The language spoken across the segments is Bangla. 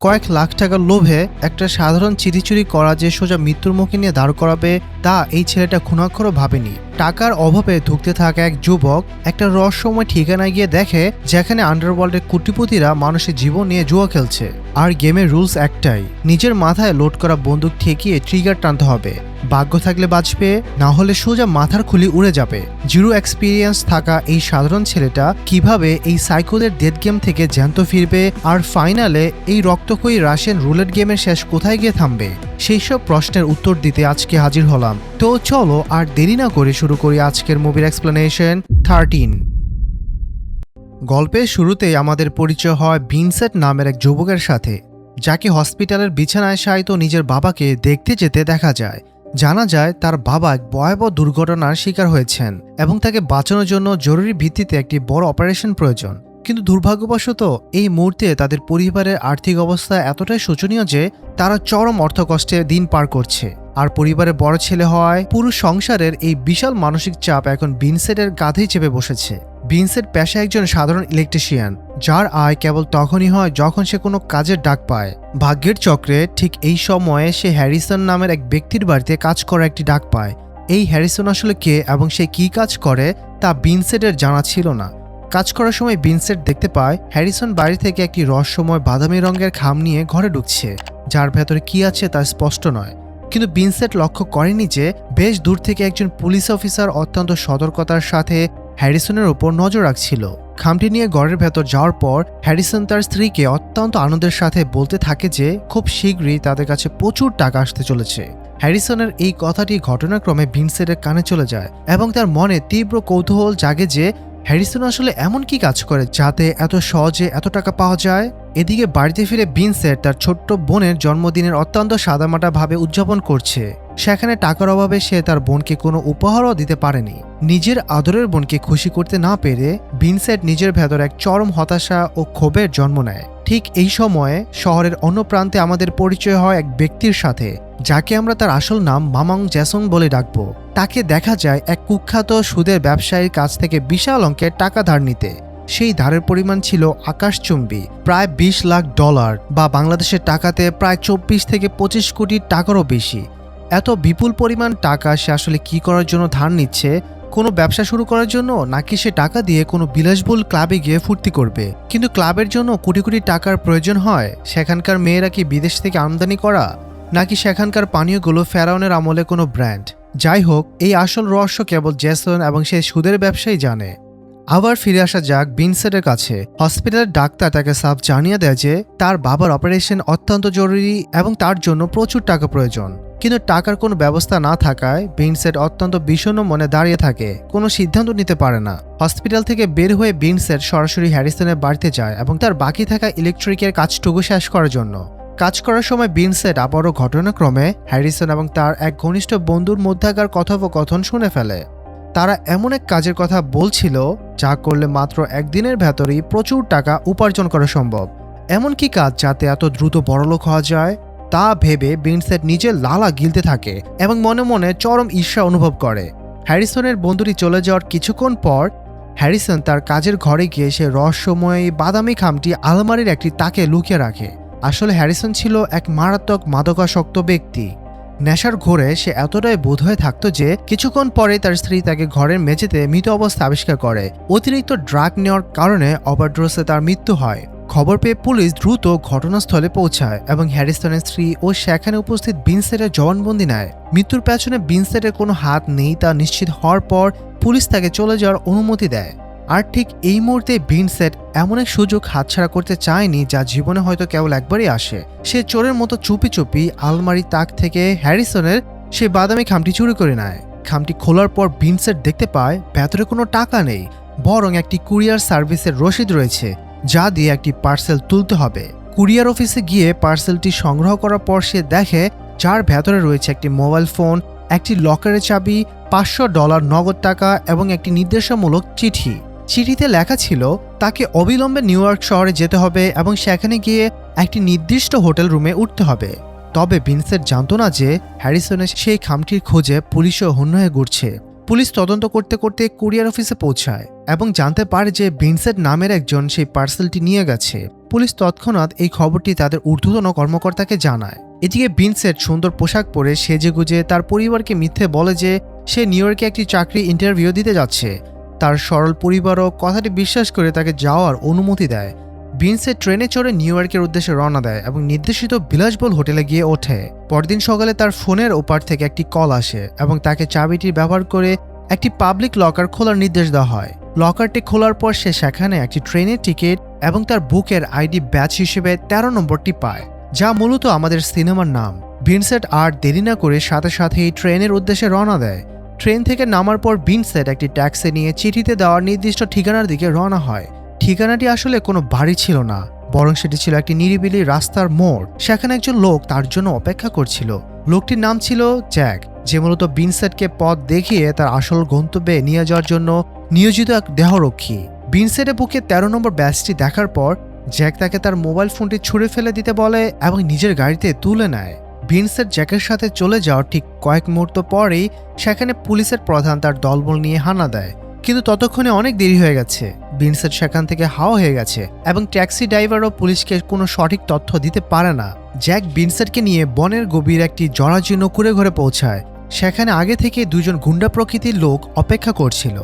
কয়েক লাখ টাকার লোভে একটা সাধারণ চিঠি চুরি করা যে সোজা মৃত্যুর মুখে নিয়ে দাঁড় করাবে তা এই ছেলেটা ঘুণাক্ষরও ভাবেনি। টাকার অভাবে ধুঁকতে থাকা এক যুবক একটা রহস্যময় ঠিকানায় গিয়ে দেখে যেখানে আন্ডারওয়ার্ল্ডের কোটিপতিরা মানুষের জীবন নিয়ে জুয়া খেলছে। আর গেমের রুলস একটাই, নিজের মাথায় লোড করা বন্দুক ঠেকিয়ে ট্রিগার টানতে হবে। ভাগ্য থাকলে বাঁচবে, না হলে সোজা মাথার খুলি উড়ে যাবে। জিরো এক্সপিরিয়েন্স থাকা এই সাধারণ ছেলেটা কিভাবে এই সাইকোদের ডেথ গেম থেকে জ্যান্ত ফিরবে, আর ফাইনালে এই রক্তক্ষয়ী রাশিয়ান রুলেট গেমের শেষ কোথায় গিয়ে থামবে, সেই সব প্রশ্নের উত্তর দিতে আজকে হাজির হলাম। তো চলো আর দেরি না করে শুরু করি আজকের মুভির এক্সপ্লেনেশন 13। গল্পের শুরুতেই আমাদের পরিচয় হয় ভিনসেন্ট নামের এক যুবকের সাথে, যাকে হসপিটালের বিছানায় শায়িত নিজের বাবাকে দেখতে যেতে দেখা যায়। জানা যায় তার বাবা এক ভয়াবহ দুর্ঘটনার শিকার হয়েছেন এবং তাকে বাঁচানোর জন্য জরুরি ভিত্তিতে একটি বড় অপারেশন প্রয়োজন। কিন্তু দুর্ভাগ্যবশত এই মুহূর্তে তাদের পরিবারের আর্থিক অবস্থা এতটাই শোচনীয় যে তারা চরম অর্থকষ্টে দিন পার করছে। আর পরিবারের বড় ছেলে হওয়ায় পুরো সংসারের এই বিশাল মানসিক চাপ এখন ভিনসেন্টের কাঁধেই চেপে বসেছে। ভিনসেন্ট পেশায় একজন সাধারণ ইলেকট্রিশিয়ান, যার আয় কেবল তখনই হয় যখন সে কোনো কাজের ডাক পায়। ভাগ্যের চক্রে ঠিক এই সময়ে সে হ্যারিসন নামের এক ব্যক্তির বাড়িতে কাজ করার একটি ডাক পায়। এই হ্যারিসন আসলে কে এবং সে কি কাজ করে তা ভিনসেন্টের জানা ছিল না। কাজ করার সময় ভিনসেন্ট দেখতে পায় হ্যারিসন বাড়ি থেকে একটি রহস্যময় বাদামি রঙের খাম নিয়ে ঘরে ঢুকছে, যার ভেতরে কি আছে তা স্পষ্ট নয়। কিন্তু ভিনসেন্ট লক্ষ্য করেনি যে বেশ দূর থেকে একজন পুলিশ অফিসার অত্যন্ত সতর্কতার সাথে হ্যারিসনের উপর নজর রাখছিল। খামটি নিয়ে ঘরের ভেতর যাওয়ার পর হ্যারিসন তার স্ত্রীকে অত্যন্ত আনন্দের সাথে বলতে থাকে যে খুব শীঘ্রই তাদের কাছে প্রচুর টাকা আসতে চলেছে। হ্যারিসনের এই কথাটি ঘটনাক্রমে ভিনসেন্টের কানে চলে যায় এবং তার মনে তীব্র কৌতূহল জাগে যে হ্যারিসন আসলে এমন কি কাজ করে যাতে এত সহজে এত টাকা পাওয়া যায়। এদিকে বাড়িতে ফিরে ভিনসেন্ট তার ছোট্ট বোনের জন্মদিনের অত্যন্ত সাদামাটা ভাবে উদযাপন করছে। সেখানে টাকার অভাবে সে তার বোনকে কোনো উপহারও দিতে পারেনি। নিজের আদরের বোনকে খুশি করতে না পেরে ভিনসেন্ট নিজের ভেতর এক চরম হতাশা ও ক্ষোভের জন্ম নেয়। ঠিক এই সময়ে শহরের অন্য প্রান্তে আমাদের পরিচয় হয় এক ব্যক্তির সাথে, যাকে আমরা তার আসল নাম মামাং জ্যাসং বলে ডাকবো। তাকে দেখা যায় এক কুখ্যাত সুদের ব্যবসায়ীর কাছ থেকে বিশাল অঙ্কের টাকা ধার নিতে। সেই ধারের পরিমাণ ছিল আকাশচুম্বী, প্রায় 20 লাখ ডলার বা বাংলাদেশের টাকাতে প্রায় 24 থেকে 25 কোটি টাকারও বেশি। এত বিপুল পরিমাণ টাকা সে আসলে কি করার জন্য ধার নিচ্ছে? কোনো ব্যবসা শুরু করার জন্য, নাকি সে টাকা দিয়ে কোনো বিলাসবহুল ক্লাবে গিয়ে ফুর্তি করবে? কিন্তু ক্লাবের জন্য কোটি কোটি টাকার প্রয়োজন হয়। সেখানকার মেয়েরা কি বিদেশ থেকে আমদানি করা, নাকি সেখানকার পানীয়গুলো ফেরাউনের আমলে কোনো ব্র্যান্ড? যাই হোক, এই আসল রহস্য কেবল জ্যাসন এবং সেই সুদের ব্যবসায়ী জানে। আবার ফিরে আসা যাক ভিনসেন্টের কাছে। হসপিটালের ডাক্তার তাকে সাফ জানিয়ে দেয় যে তার বাবার অপারেশন অত্যন্ত জরুরি এবং তার জন্য প্রচুর টাকা প্রয়োজন। কিন্তু টাকার কোনো ব্যবস্থা না থাকায় ভিনসেন্ট অত্যন্ত বিষণ্ণ মনে দাঁড়িয়ে থাকে, কোনো সিদ্ধান্ত নিতে পারে না। হসপিটাল থেকে বের হয়ে ভিনসেন্ট সরাসরি হ্যারিসনের বাড়িতে যায় এবং তার বাকি থাকা ইলেকট্রিকের কাজটুকু শেষ করার জন্য। কাজ করার সময় ভিনসেন্ট আবারও ঘটনাক্রমে হ্যারিসন এবং তার এক ঘনিষ্ঠ বন্ধুর মধ্যকার কথোপকথন শুনে ফেলে। তারা এমন এক কাজের কথা বলছিল যা করলে মাত্র একদিনের ভেতরেই প্রচুর টাকা উপার্জন করা সম্ভব। এমন কি কাজ যাতে এত দ্রুত বড়লোক হওয়া যায়? তা ভেবে ভিনসেন্ট নিজের লালা গিলতে থাকে এবং মনে মনে চরম ঈর্ষা অনুভব করে। হ্যারিসনের বন্ধুটি চলে যাওয়ার কিছুক্ষণ পর হ্যারিসন তার কাজের ঘরে গিয়ে সে রহস্যময় বাদামি খামটি আলমারির একটি তাকে লুকিয়ে রাখে। আসলে হ্যারিসন ছিল এক মারাত্মক মাদকাসক্ত ব্যক্তি। নেশার ঘোরে সে এতটাই বোধ হয়ে থাকতো যে কিছুক্ষণ পরে তার স্ত্রী তাকে ঘরের মেঝেতে মৃত অবস্থা আবিষ্কার করে। অতিরিক্ত ড্রাগ নেওয়ার কারণে ওভারডোজে তার মৃত্যু হয়। খবর পেয়ে পুলিশ দ্রুত ঘটনাস্থলে পৌঁছায় এবং হ্যারিসনের স্ত্রী ও সেখানে উপস্থিত ভিনসেন্টের জবানবন্দি নেয়। মৃত্যুর পেছনে ভিনসেন্টের কোনো হাত নেই তা নিশ্চিত হওয়ার পর পুলিশ তাকে চলে যাওয়ার অনুমতি দেয়। আর ঠিক এই মুহূর্তে ভিনসেন্ট এমন এক সুযোগ হাতছাড়া করতে চায়নি যা জীবনে হয়তো কেবল একবারই আসে। সে চোরের মতো চুপি চুপি আলমারি তাক থেকে হ্যারিসনের সে বাদামি খামটি চুরি করে নেয়। খামটি খোলার পর ভিনসেন্ট দেখতে পায় ভেতরে কোনো টাকা নেই, বরং একটি কুরিয়ার সার্ভিসের রসিদ রয়েছে যা দিয়ে একটি পার্সেল তুলতে হবে। কুরিয়ার অফিসে গিয়ে পার্সেলটি সংগ্রহ করার পর সে দেখে যার ভেতরে রয়েছে একটি মোবাইল ফোন, একটি লকারের চাবি, $500 নগদ টাকা এবং একটি নির্দেশামূলক চিঠি। চিঠিতে লেখা ছিল তাকে অবিলম্বে নিউ ইয়র্ক শহরে যেতে হবে এবং সেখানে গিয়ে একটি নির্দিষ্ট হোটেল রুমে উঠতে হবে। তবে ভিনসেন্ট জানতো না যে হ্যারিসনের সেই খামটির খোঁজে পুলিশও হন্য হয়ে ঘুরছে। পুলিশ তদন্ত করতে করতে কুরিয়ার অফিসে পৌঁছায় এবং জানতে পারে যে ভিনসেন্ট নামের একজন সেই পার্সেলটি নিয়ে গেছে। পুলিশ তৎক্ষণাৎ এই খবরটি তাদের ঊর্ধ্বতন কর্মকর্তাকে জানায়। এদিকে ভিনসেন্ট সুন্দর পোশাক পরে সেজেগুজে তার পরিবারকে মিথ্যে বলে যে সে নিউ ইয়র্কে একটি চাকরি ইন্টারভিউ দিতে যাচ্ছে। তার সরল পরিবারও কথাটি বিশ্বাস করে তাকে যাওয়ার অনুমতি দেয়। ভিনসেন্ট ট্রেনে চড়ে নিউ ইয়র্কের উদ্দেশ্যে রওনা দেয় এবং নির্দেশিত বিলাসবহুল হোটেলে গিয়ে ওঠে। পরদিন সকালে তার ফোনের ওপার থেকে একটি কল আসে এবং তাকে চাবিটি ব্যবহার করে একটি পাবলিক লকার খোলার নির্দেশ দেওয়া হয়। লকারটি খোলার পর সে সেখানে একটি ট্রেনের টিকিট এবং তার বুকের আইডি ব্যাচ হিসেবে 13 নম্বরটি পায়, যা মূলত আমাদের সিনেমার নাম। ভিনসেন্ট আর দেরি না করে সাথে সাথেই ট্রেনের উদ্দেশ্যে রওনা দেয়। ট্রেন থেকে নামার পর ভিনসেন্ট একটি ট্যাক্সি নিয়ে চিঠিতে দেওয়ার নির্দিষ্ট ঠিকানার দিকে রওনা হয়। ঠিকানাটি আসলে কোনো বাড়ি ছিল না, বরং সেটি ছিল একটি নিরিবিলি রাস্তার মোড়। সেখানে একজন লোক তার জন্য অপেক্ষা করছিল। লোকটির নাম ছিল জ্যাক, যে মূলত ভিনসেন্টকে পথ দেখিয়ে তার আসল গন্তব্যে নিয়ে যাওয়ার জন্য নিয়োজিত এক দেহরক্ষী। ভিনসেন্টের বুকে 13 নম্বর ব্যাচটি দেখার পর জ্যাক তাকে তার মোবাইল ফোনটি ছুঁড়ে ফেলে দিতে বলে এবং নিজের গাড়িতে তুলে নেয়। ভিনসেন্ট জ্যাকের সাথে চলে যাওয়ার ঠিক কয়েক মুহূর্ত পরেই সেখানে পুলিশের প্রধান তার দলবল নিয়ে হানা দেয়, কিন্তু ততক্ষণে অনেক দেরি হয়ে গেছে। ভিনসেন্ট সেখান থেকে হাওয়া হয়ে গেছে এবং ট্যাক্সি ড্রাইভারও পুলিশকে কোনো সঠিক তথ্য দিতে পারে না। জ্যাক ভিনসেন্টকে নিয়ে বনের গভীর একটি জরাজীর্ণ কুঁড়ে ঘরে পৌঁছায়। সেখানে আগে থেকে দুজন গুন্ডা প্রকৃতির লোক অপেক্ষা করছিল।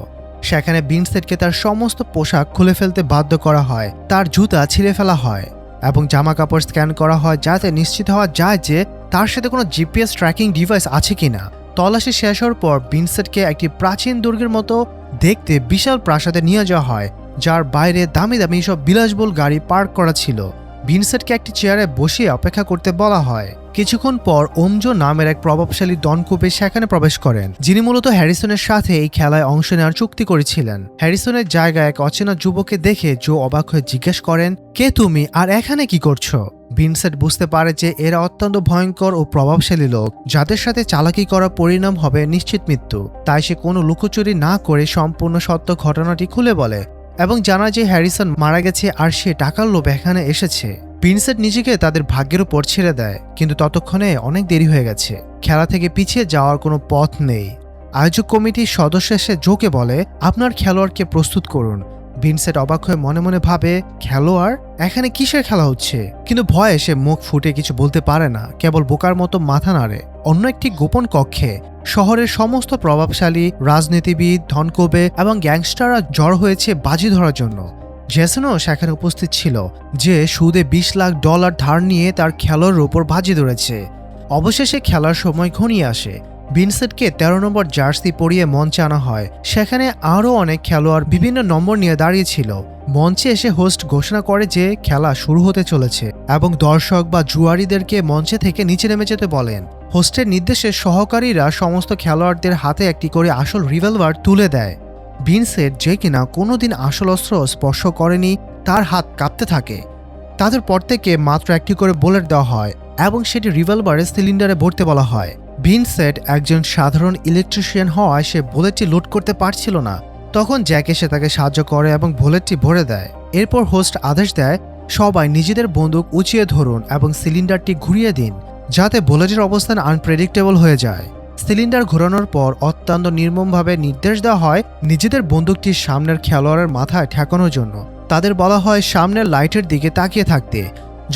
সেখানে ভিনসেন্টকে তার সমস্ত পোশাক খুলে ফেলতে বাধ্য করা হয়, তার জুতা ছিঁড়ে ফেলা হয় এবং জামা কাপড় স্ক্যান করা হয় যাতে নিশ্চিত হওয়া যায় যে তার সাথে কোনো জিপিএস ট্র্যাকিং ডিভাইস আছে কিনা। তল্লাশি শেষ হওয়ার পর ভিনসেন্টকে একটি প্রাচীন দুর্গের মতো দেখতে বিশাল প্রাসাদে নিয়ে যাওয়া হয়, যার বাইরে দামি দামি সব বিলাসবহুল গাড়ি পার্ক করা ছিল। ভিনসেন্টকে একটি চেয়ারে বসিয়ে অপেক্ষা করতে বলা হয়। কিছুক্ষণ পর ওমজো নামের এক প্রভাবশালী ডনকুপে সেখানে প্রবেশ করেন, যিনি মূলত হ্যারিসনের সাথে এই খেলায় অংশ নেওয়ার চুক্তি করেছিলেন। হ্যারিসনের জায়গায় এক অচেনা যুবককে দেখে জো অবাক হয়ে জিজ্ঞেস করেন, কে তুমি আর এখানে কি করছো? ভিনসেন্ট বুঝতে পারে যে এরা অত্যন্ত ভয়ঙ্কর ও প্রভাবশালী লোক, যাদের সাথে চালাকি করার পরিণাম হবে নিশ্চিত মৃত্যু। তাই সে কোনো লুকোচুরি না করে সম্পূর্ণ সত্য ঘটনাটি খুলে বলে এবং জানায় যে হ্যারিসন মারা গেছে আর সে টাকার লোভে এখানে এসেছে। ভিনসেন্ট নিজেকে তাদের ভাগ্যের উপর ছেড়ে দেয়, কিন্তু ততক্ষণে অনেক দেরি হয়ে গেছে। খেলা থেকে পিছিয়ে যাওয়ার কোনো পথ নেই। আয়োজক কমিটির সদস্য এসে জোকে বলে, আপনার খেলোয়াড়কে প্রস্তুত করুন। ভিনসেন্ট অবাক হয়ে মনে মনে ভাবে, খেলোয়াড়? এখানে কিসের খেলা হচ্ছে? কিন্তু ভয়ে সে মুখ ফুটে কিছু বলতে পারে না, কেবল বোকার মতো মাথা নাড়ে। অন্য একটি গোপন কক্ষে শহরের সমস্ত প্রভাবশালী রাজনীতিবিদ, ধনকুবে এবং গ্যাংস্টাররা জড় হয়েছে বাজি ধরার জন্য। জেসনও সেখানে উপস্থিত ছিল, যে সুদে $20 লাখ ধার নিয়ে তার খেলোয়াড়ের উপর বাজি ধরেছে। অবশেষে খেলার সময় ঘনিয়ে আসে। ভিনসেন্টকে 13 নম্বর জার্সি পরিয়ে মঞ্চে আনা হয়। সেখানে আরও অনেক খেলোয়াড় বিভিন্ন নম্বর নিয়ে দাঁড়িয়েছিল। মঞ্চে এসে হোস্ট ঘোষণা করে যে খেলা শুরু হতে চলেছে এবং দর্শক বা জুয়ারিদেরকে মঞ্চে থেকে নিচে নেমে যেতে বলেন। হোস্টের নির্দেশে সহকারীরা সমস্ত খেলোয়াড়দের হাতে একটি করে আসল রিভলভার তুলে দেয়। ভিনসেন্ট, যে কিনা কোনোদিন আসল অস্ত্র স্পর্শ করেনি, তার হাত কাঁপতে থাকে। তাদের পর থেকে মাত্র একটি করে বুলেট দেওয়া হয় এবং সেটি রিভলভারের সিলিন্ডারে ভরতে বলা হয়। ভিনসেন্ট একজন সাধারণ ইলেকট্রিশিয়ান হওয়ায় সে বুলেটটি লোড করতে পারছিল না। তখন জ্যাক এসে তাকে সাহায্য করে এবং বুলেটটি ভরে দেয়। এরপর হোস্ট আদেশ দেয়, সবাই নিজেদের বন্দুক উঁচিয়ে ধরুন এবং সিলিন্ডারটি ঘুরিয়ে দিন, যাতে বুলেটের অবস্থান আনপ্রেডিক্টেবল হয়ে যায়। সিলিন্ডার ঘোরানোর পর অত্যন্ত নির্মমভাবে নির্দেশ দেওয়া হয় নিজেদের বন্দুকটি সামনের খেলোয়াড়ের মাথায় ঠেকানোর জন্য। তাদের বলা হয় সামনের লাইটের দিকে তাকিয়ে থাকতে।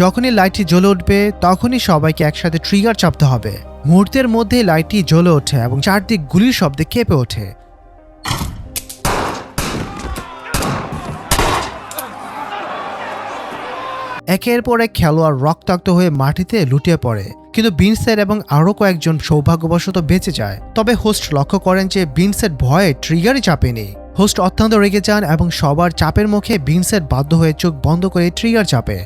যখনই লাইটটি জ্বলে উঠবে তখনই সবাইকে একসাথে ট্রিগার চাপতে হবে। মুহূর্তের মধ্যেই লাইটটি জ্বলে ওঠে এবং চারদিক গুলির শব্দে কেঁপে ওঠে। একের পর এক খেলোয়াড় রক্তাক্ত হয়ে মাটিতে লুটিয়ে পড়ে, কিন্তু ভিনসেন্ট এবং আরও কয়েকজন সৌভাগ্যবশত বেঁচে যায়। তবে হোস্ট লক্ষ্য করেন যে ভিনসেন্ট ভয়ে ট্রিগারই চাপেনি। হোস্ট অত্যন্ত রেগে যান এবং সবার চাপের মুখে ভিনসেন্ট বাধ্য হয়ে চোখ বন্ধ করে ট্রিগার চাপে।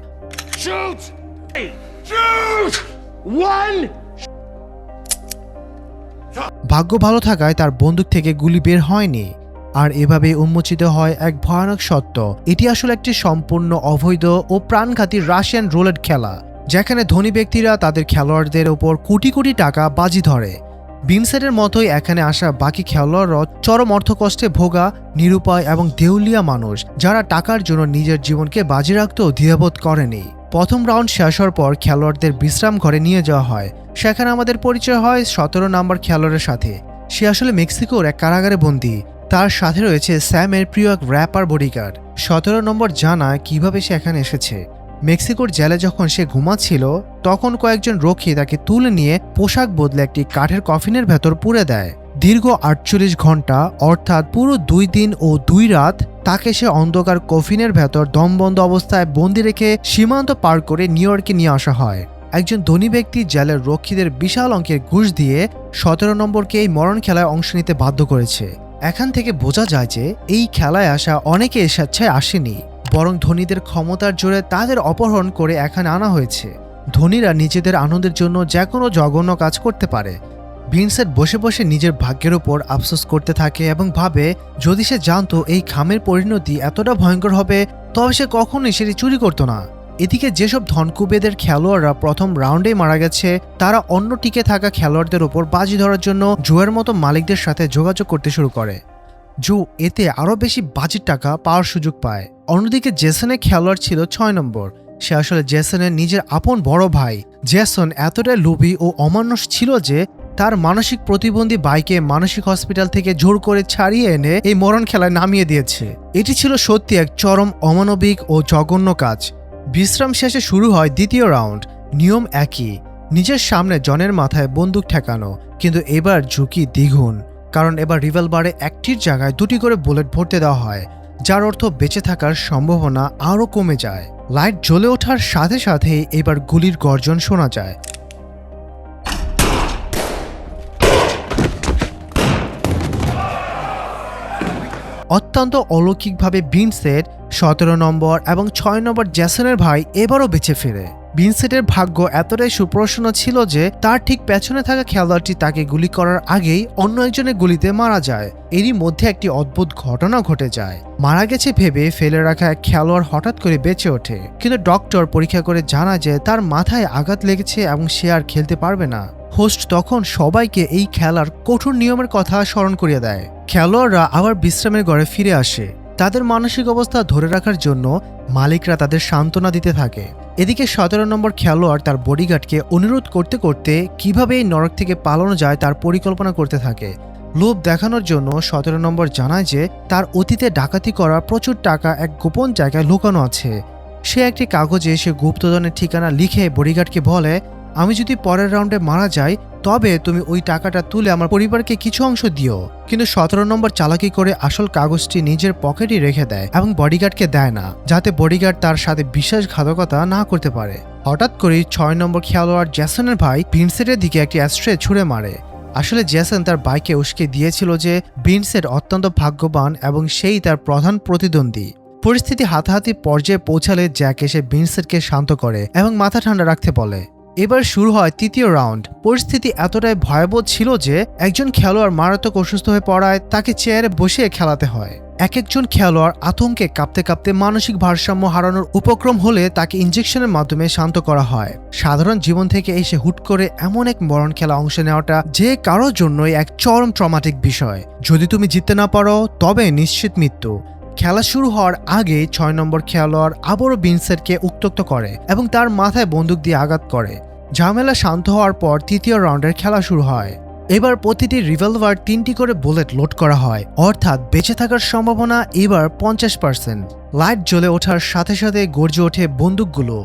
ভাগ্য ভালো থাকায় তার বন্দুক থেকে গুলি বের হয়নি। আর এভাবে উন্মোচিত হয় এক ভয়ানক সত্য, এটি আসলে একটি সম্পূর্ণ অবৈধ ও প্রাণঘাতী রাশিয়ান রুলেট খেলা, যেখানে ধনী ব্যক্তিরা তাদের খেলোয়াড়দের ওপর কোটি কোটি টাকা বাজি ধরে। ভিনসেন্টের মতোই এখানে আসা বাকি খেলোয়াড়রা চরম অর্থকষ্টে ভোগা, নিরুপায় এবং দেউলিয়া মানুষ, যারা টাকার জন্য নিজের জীবনকে বাজি রাখতেও দ্বিধাবোধ করেনি। প্রথম রাউন্ড শেষ হওয়ার পর খেলোয়াড়দের বিশ্রাম ঘরে নিয়ে যাওয়া হয়। সেখানে আমাদের পরিচয় হয় 17 নম্বর খেলোয়াড়ের সাথে, সে আসলে মেক্সিকোর এক কারাগারে বন্দী। তার সাথে রয়েছে স্যামের প্রিয় এক র্যাপার বডিগার্ড। 17 নম্বর জানায় কিভাবে সে এখানে এসেছে। মেক্সিকোর জেলে যখন সে ঘুমাচ্ছিল তখন কয়েকজন রক্ষী তাকে তুলে নিয়ে পোশাক বদলে একটি কাঠের কফিনের ভেতর পুরে দেয়। দীর্ঘ 48 ঘন্টা অর্থাৎ পুরো 2 দিন ও 2 রাত তাকে সে অন্ধকার কফিনের ভেতর দমবন্ধ অবস্থায় বন্দি রেখে সীমান্ত পার করে নিউ ইয়র্কে নিয়ে আসা হয়। একজন ধনী ব্যক্তি জেলের রক্ষীদের বিশাল অঙ্কের ঘুষ দিয়ে 17 নম্বরকে এই মরণ খেলায় অংশ নিতে বাধ্য করেছে। এখান থেকে বোঝা যায় যে এই খেলায় আসা অনেকে স্বেচ্ছায় আসেনি, বরং ধনীদের ক্ষমতার জোরে তাদের অপহরণ করে এখানে আনা হয়েছে। ধনীরা নিজেদের আনন্দের জন্য যে কোনো জঘন্য কাজ করতে পারে। ভিনসেন্ট বসে বসে নিজের ভাগ্যের ওপর আফসোস করতে থাকে এবং ভাবে যদি সে জানতো এই খামের পরিণতি এতটা ভয়ঙ্কর হবে তবে সে কখনোই সেটি চুরি করতো না। এদিকে যেসব ধনকুবেদের খেলোয়াড়রা প্রথম রাউন্ডেই মারা গেছে তারা অন্য টিকে থাকা খেলোয়াড়দের ওপর বাজি ধরার জন্য জুয়ের মতো মালিকদের সাথে যোগাযোগ করতে শুরু করে। জু এতে আরও বেশি বাজির টাকা পাওয়ার সুযোগ পায়। অন্যদিকে জেসনের খেলোয়াড় ছিল 6 নম্বর। সে আসলে জেসনের নিজের আপন বড় ভাই। জেসন এতটাই লোভী ও অমানুষ ছিল যে তার মানসিক প্রতিবন্ধী ভাইকে মানসিক হসপিটাল থেকে জোর করে ছাড়িয়ে এনে এই মরণ খেলায় নামিয়ে দিয়েছে। এটি ছিল সত্যি এক চরম অমানবিক ও জঘন্য কাজ। বিশ্রাম শেষে শুরু হয় দ্বিতীয় রাউন্ড। নিয়ম একই, নিজের সামনে জনের মাথায় বন্দুক ঠেকানো, কিন্তু এবার ঝুঁকি দ্বিগুণ, কারণ এবার রিভলভারে একটির জায়গায় 2টি করে বুলেট ভরতে দেওয়া হয়, যার অর্থ বেঁচে থাকার সম্ভাবনা আরও কমে যায়। লাইট জ্বলে ওঠার সাথে সাথেই এবার গুলির গর্জন শোনা যায়। অত্যন্ত অলৌকিকভাবে ভিনসেন্ট, 17 নম্বর এবং 6 নম্বর জেসনের ভাই এবারও বেঁচে ফেরে। ভিনসেন্টের ভাগ্য এতটাই সুপ্রসন্ন ছিল যে তার ঠিক পেছনে থাকা খেলোয়াড়টি তাকে গুলি করার আগেই অন্য একজনের গুলিতে মারা যায়। এরই মধ্যে একটি অদ্ভুত ঘটনা ঘটে যায়। মারা গেছে ভেবে ফেলে রাখা এক খেলোয়াড় হঠাৎ করে বেঁচে ওঠে, কিন্তু ডক্টর পরীক্ষা করে জানা যে তার মাথায় আঘাত লেগেছে এবং সে আর খেলতে পারবে না। হোস্ট তখন সবাইকে এই খেলার কঠোর নিয়মের কথা স্মরণ করিয়ে দেয়। খেলোয়াড়রা আবার বিশ্রামের ঘরে ফিরে আসে। তাদের মানসিক অবস্থা ধরে রাখার জন্য মালিকরা তাদের সান্ত্বনা দিতে থাকে। এদিকে 17 নম্বর খেলোয়াড় তার বডিগার্ডকে অনুরোধ করতে করতে কিভাবে এই নরক থেকে পালানো যায় তার পরিকল্পনা করতে থাকে। লোভ দেখানোর জন্য 17 নম্বর জানায় যে তার অতীতে ডাকাতি করা প্রচুর টাকা এক গোপন জায়গায় লুকানো আছে। সে একটি কাগজে সে গুপ্তধনের ঠিকানা লিখে বডিগার্ডকে বলে, আমি যদি পরের রাউন্ডে মারা যাই তবে তুমি ওই টাকাটা তুলে আমার পরিবারকে কিছু অংশ দিও। কিন্তু 17 নম্বর চালাকি করে আসল কাগজটি নিজের পকেটে রেখে দেয় এবং বডিগার্ডকে দেয় না, যাতে বডিগার্ড তার সাথে বিশ্বাসঘাতকতা না করতে পারে। হঠাৎ করেই 6 নম্বর খেলোয়াড় জেসনের ভাই ভিনসেন্টের দিকে একটি অ্যাস্ট্রে ছুঁড়ে মারে। আসলে জেসন তার বাইকে উস্কে দিয়েছিল যে ভিনসেন্ট অত্যন্ত ভাগ্যবান এবং সেই তার প্রধান প্রতিদ্বন্দ্বী। পরিস্থিতি হাতাহাতি পর্যায়ে পৌঁছালে জ্যাক এসে ভিনসেন্টকে শান্ত করে এবং মাথা ঠান্ডা রাখতে বলে। এবার শুরু হয় তৃতীয় রাউন্ড। পরিস্থিতি এতটাই ভয়াবহ ছিল যে একজন খেলোয়াড় মারাত্মক অসুস্থ হয়ে পড়ায় তাকে চেয়ারে বসিয়ে খেলাতে হয়। এক একজন খেলোয়াড় আতঙ্কে কাঁপতে কাঁপতে মানসিক ভারসাম্য হারানোর উপক্রম হলে তাকে ইনজেকশনের মাধ্যমে শান্ত করা হয়। সাধারণ জীবন থেকে এসে হুট করে এমন এক মরণ খেলা অংশ নেওয়াটা যে কারোর জন্যই এক চরম ট্রমাটিক বিষয়। যদি তুমি জিততে না পারো তবে নিশ্চিত মৃত্যু। খেলা শুরু হওয়ার আগে 6 নম্বর খেলোয়াড় আবারও ভিনসেন্টকে উত্ত্যক্ত করে এবং তার মাথায় বন্দুক দিয়ে আঘাত করে। ঝামেলা শান্ত হওয়ার পর তৃতীয় রাউন্ডের খেলা শুরু হয়। এবার প্রতিটি রিভলভার 3টি করে বুলেট লোড করা হয়, অর্থাৎ বেঁচে থাকার সম্ভাবনা এবার 50%। লাইট জ্বলে ওঠার সাথে সাথে গর্জে ওঠে বন্দুকগুলো।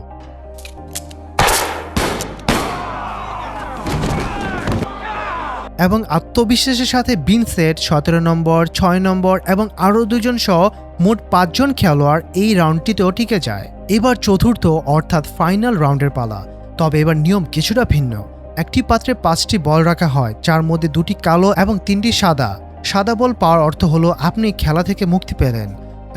এবং আত্মবিশ্বাসের সাথে ভিনসেন্ট, 17 নম্বর, 6 নম্বর এবং আরও 2 জন সহ মোট 5 জন খেলোয়াড় এই রাউন্ডটিতেও টিকে যায়। এবার চতুর্থ অর্থাৎ ফাইনাল রাউন্ডের পালা। তবে এবার নিয়ম কিছুটা ভিন্ন। একটি পাত্রে 5টি বল রাখা হয়, যার মধ্যে 2টি কালো এবং 3টি সাদা। সাদা বল পাওয়ার অর্থ হলো আপনি খেলা থেকে মুক্তি পেলেন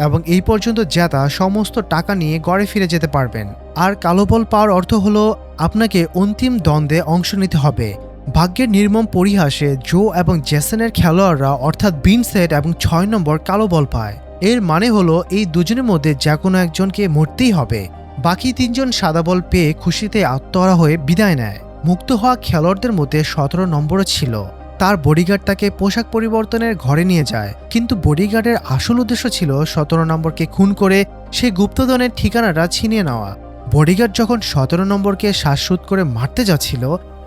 এবং এই পর্যন্ত জেতা সমস্ত টাকা নিয়ে ঘরে ফিরে যেতে পারবেন। আর কালো বল পাওয়ার অর্থ হলো আপনাকে অন্তিম দ্বন্দ্বে অংশ নিতে হবে। ভাগ্যের নির্মম পরিহাসে জো এবং জেসনের খেলোয়াড়রা অর্থাৎ ভিনসেন্ট এবং 6 নম্বর কালো বল পায়। এর মানে হলো এই দুজনের মধ্যে যে কোনো একজনকে মরতেই হবে। বাকি 3 জন সাদা বল পেয়ে খুশিতে আত্মহারা হয়ে বিদায় নেয়। মুক্ত হওয়া খেলোয়াড়দের মধ্যে 17 নম্বরও ছিল। তার বডিগার্ড তাকে পোশাক পরিবর্তনের ঘরে নিয়ে যায়, কিন্তু বডিগার্ডের আসল উদ্দেশ্য ছিল 17 নম্বরকে খুন করে সে গুপ্তধনের ঠিকানাটা ছিনিয়ে নেওয়া। বডিগার্ড যখন 17 নম্বরকে শ্বাসরোধ করে মারতে যাচ্ছিল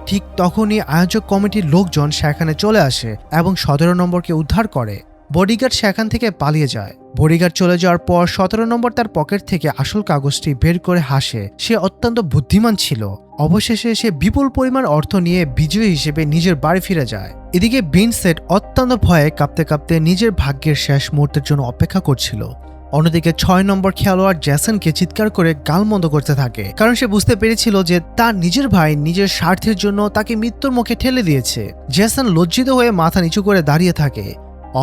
ঠিক তখনই আয়োজক কমিটির লোকজন সেখানে চলে আসে এবং 17 নম্বরকে উদ্ধার করে। বডিগার্ড সেখান থেকে পালিয়ে যায়। বডিগার্ড চলে যাওয়ার পর 17 নম্বর তার পকেট থেকে আসল কাগজটি বের করে হাসে। সে অত্যন্ত বুদ্ধিমান ছিল। অবশেষে সে বিপুল পরিমাণ অর্থ নিয়ে বিজয়ী হিসেবে নিজের বাড়ি ফিরে যায়। এদিকে ভিনসেন্ট অত্যন্ত ভয়ে কাঁপতে কাঁপতে নিজের ভাগ্যের শেষ মুহূর্তের জন্য অপেক্ষা করছিল। অন্যদিকে 6 নম্বর খেলোয়াড় জেসনকে চিৎকার করে গালমন্দ করতে থাকে, কারণ সে বুঝতে পেরেছিল যে তার নিজের ভাই নিজের স্বার্থের জন্য তাকে মৃত্যুর মুখে ঠেলে দিয়েছে। জেসন লজ্জিত হয়ে মাথা নিচু করে দাঁড়িয়ে থাকে।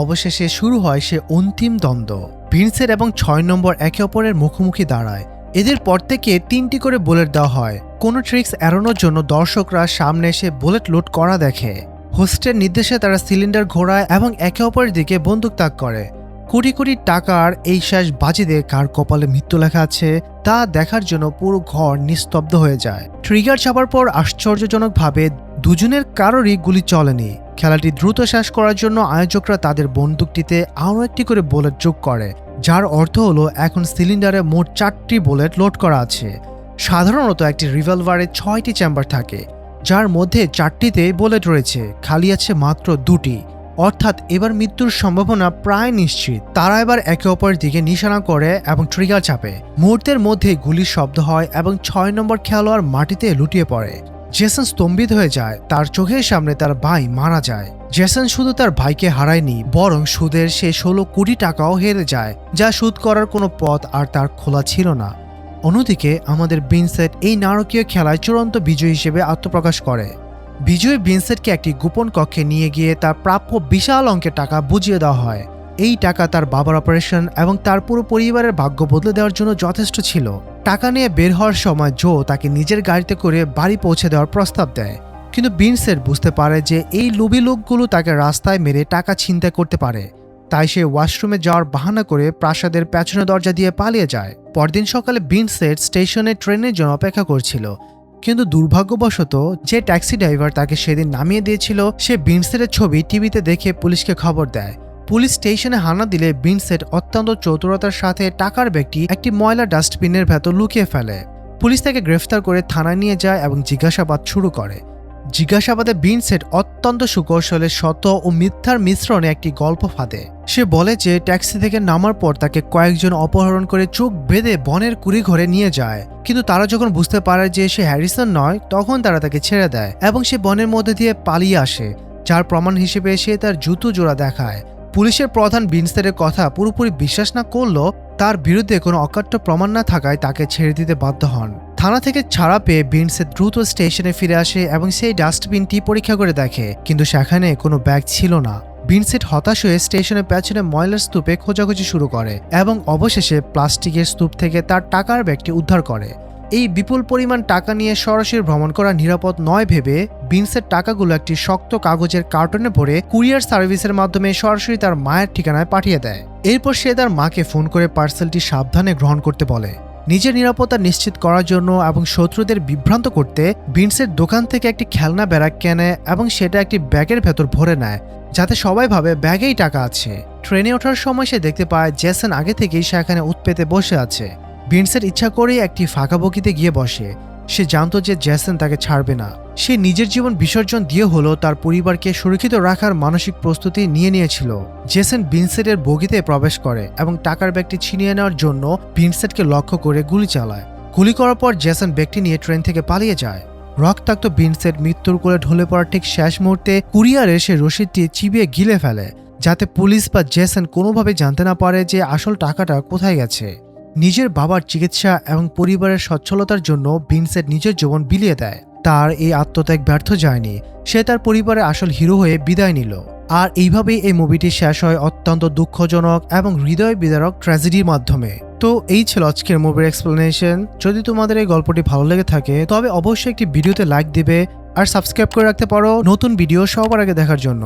অবশেষে শুরু হয় সে অন্তিম দ্বন্দ্ব। ভিনসেন্ট এবং 6 নম্বর একে অপরের মুখোমুখি দাঁড়ায়। এদের প্রত্যেককে 3টি করে বুলেট দেওয়া হয়। কোনো ট্রিক্স এড়ানোর জন্য দর্শকরা সামনে এসে বুলেট লোড করা দেখে। হোস্টের নির্দেশে তারা সিলিন্ডার ঘোরায় এবং একে অপরের দিকে বন্দুক তাক করে। কোটি কোটি টাকার এই শেষ বাজিতে কার কপালে মৃত্যু লেখা আছে তা দেখার জন্য পুরো ঘর নিস্তব্ধ হয়ে যায়। ট্রিগার চাপার পর আশ্চর্যজনকভাবে দুজনের কারোরই গুলি চলেনি। খেলাটি দ্রুত শেষ করার জন্য আয়োজকরা তাদের বন্দুকটিতে আরও একটি করে বুলেট যোগ করে, যার অর্থ হলো এখন সিলিন্ডারে মোট 4টি বুলেট লোড করা আছে। সাধারণত একটি রিভলভারে 6টি চেম্বার থাকে, যার মধ্যে 4টিতে বুলেট রয়েছে, খালি আছে মাত্র 2টি। অর্থাৎ এবার মৃত্যুর সম্ভাবনা প্রায় নিশ্চিত। তারা এবার একে অপরের দিকে নিশানা করে এবং ট্রিগার চাপে। মুহূর্তের মধ্যে গুলির শব্দ হয় এবং 6 নম্বর খেলোয়াড় মাটিতে লুটিয়ে পড়ে। জেসন স্তম্ভিত হয়ে যায়। তার চোখের সামনে তার ভাই মারা যায়। জেসন শুধু তার ভাইকে হারায়নি, বরং সুদের সে 16 কোটি টাকাও হেরে যায়, যা সুদ করার কোনো পথ আর তার খোলা ছিল না। অন্যদিকে আমাদের ভিনসেন্ট এই নারকীয় খেলায় চূড়ান্ত বিজয়ী হিসেবে আত্মপ্রকাশ করে। বিজয়ী ভিনসেন্টকে একটি গোপন কক্ষে নিয়ে গিয়ে তার প্রাপ্য বিশাল অঙ্কের টাকা বুঝিয়ে দেওয়া হয়। এই টাকা তার বাবার অপারেশন এবং তার পুরো পরিবারের ভাগ্য বদলে দেওয়ার জন্য যথেষ্ট ছিল। টাকা নিয়ে বের হওয়ার সময় জো তাকে নিজের গাড়িতে করে বাড়ি পৌঁছে দেওয়ার প্রস্তাব দেয়, কিন্তু ভিনসেন্ট বুঝতে পারে যে এই লোভী লোকগুলো তাকে রাস্তায় মেরে টাকা ছিনতাই করতে পারে। তাই সে ওয়াশরুমে যাওয়ার বাহানা করে প্রাসাদের পেছনের দরজা দিয়ে পালিয়ে যায়। পরদিন সকালে ভিনসেন্ট স্টেশনে ট্রেনের জন্য অপেক্ষা করছিল, কিন্তু দুর্ভাগ্যবশত যে ট্যাক্সি ড্রাইভার তাকে সেদিন নামিয়ে দিয়েছিল সে ভিনসেন্টের ছবি টিভিতে দেখে পুলিশকে খবর দেয়। পুলিশ স্টেশনে হানা দিলে ভিনসেন্ট অত্যন্ত চতুরতার সাথে টাকার ব্যাগটি একটি ময়লা ডাস্টবিনের ভেতর লুকিয়ে ফেলে। পুলিশ তাকে গ্রেফতার করে থানায় নিয়ে যায় এবং জিজ্ঞাসাবাদ শুরু করে। জিজ্ঞাসাবাদে ভিনসেন্ট অত্যন্ত সুকৌশলে সত্য ও মিথ্যার মিশ্রণে একটি গল্প ফাঁদে। সে বলে যে ট্যাক্সি থেকে নামার পর তাকে কয়েকজন অপহরণ করে চোখ বেঁধে বনের কুড়ি ঘরে নিয়ে যায়, কিন্তু তারা যখন বুঝতে পারে যে সে হ্যারিসন নয় তখন তারা তাকে ছেড়ে দেয় এবং সে বনের মধ্যে দিয়ে পালিয়ে আসে, যার প্রমাণ হিসেবে সে তার জুতো জোড়া দেখায়। পুলিশের প্রধান ভিনসেন্টের কথা পুরোপুরি বিশ্বাস না করলেও তার বিরুদ্ধে কোনো অকাট্য প্রমাণ না থাকায় তাকে ছেড়ে দিতে বাধ্য হন। থানা থেকে ছাড়া পেয়ে ভিনসেন্ট দ্রুত স্টেশনে ফিরে আসে এবং সেই ডাস্টবিনটি পরীক্ষা করে দেখে, কিন্তু সেখানে কোনো ব্যাগ ছিল না। ভিনসেন্ট হতাশ হয়ে স্টেশনের পেছনে ময়লার স্তূপে খোঁজাখুঁজি শুরু করে এবং অবশেষে প্লাস্টিকের স্তূপ থেকে তার টাকার ব্যাগটি উদ্ধার করে। এই বিপুল পরিমাণ টাকা নিয়ে সরাসরি ভ্রমণ করা নিরাপদ নয় ভেবে ভিনসেন্ট টাকাগুলো একটি শক্ত কাগজের কার্টনে ভরে কুরিয়ার সার্ভিসের মাধ্যমে সরাসরি তার মায়ের ঠিকানায় পাঠিয়ে দেয়। এরপর সে তার মাকে ফোন করে পার্সেলটি সাবধানে গ্রহণ করতে বলে। নিজের নিরাপত্তা নিশ্চিত করার জন্য এবং শত্রুদের বিভ্রান্ত করতে ভিনসেন্ট দোকান থেকে একটি খেলনা ব্যারাক কেনে এবং সেটা একটি ব্যাগের ভেতর ভরে নেয়, যাতে সবাই ভাবে ব্যাগেই টাকা আছে। ট্রেনে ওঠার সময় সে দেখতে পায় জেসন আগে থেকেই সেখানে উৎপেতে বসে আছে। ভিনসেন্ট ইচ্ছা করেই একটি ফাঁকা বগিতে গিয়ে বসে। সে জানত যে জেসন তাকে ছাড়বে না। সে নিজের জীবন বিসর্জন দিয়ে হলেও তার পরিবারকে সুরক্ষিত রাখার মানসিক প্রস্তুতি নিয়েছিল। জেসন ভিনসেন্টের বগিতে প্রবেশ করে এবং টাকার ব্যাগটি ছিনিয়ে নেওয়ার জন্য ভিনসেন্টকে লক্ষ্য করে গুলি চালায়। গুলি করার পর জেসন ব্যাগটি নিয়ে ট্রেন থেকে পালিয়ে যায়। রক্তাক্ত ভিনসেন্ট মৃত্যুর কোলে ঢলে পড়ার ঠিক শেষ মুহূর্তে কুরিয়ারে সে রসিদটি চিবিয়ে গিলে ফেলে, যাতে পুলিশ বা জেসন কোনোভাবে জানতে না পারে যে আসল টাকাটা কোথায় গেছে। নিজের বাবার চিকিৎসা এবং পরিবারের সচ্ছলতার জন্য ভিনসেন্ট নিজের জীবন বিলিয়ে দেয়। তার এই আত্মত্যাগ ব্যর্থ যায়নি, সে তার পরিবারের আসল হিরো হয়ে বিদায় নিল। আর এইভাবেই এই মুভিটি শেষ হয় অত্যন্ত দুঃখজনক এবং হৃদয় বিদারক ট্র্যাজেডির মাধ্যমে। তো এই ছিল আজকের মুভির এক্সপ্লেনেশন। যদি তোমাদের এই গল্পটি ভালো লেগে থাকে তবে অবশ্যই একটি ভিডিওতে লাইক দিবে আর সাবস্ক্রাইব করে রাখতে পারো নতুন ভিডিও সবার আগে দেখার জন্য।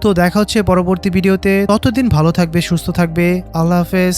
তো দেখা হচ্ছে পরবর্তী ভিডিওতে। ততদিন ভালো থাকবে, সুস্থ থাকবে। আল্লাহ হাফেজ।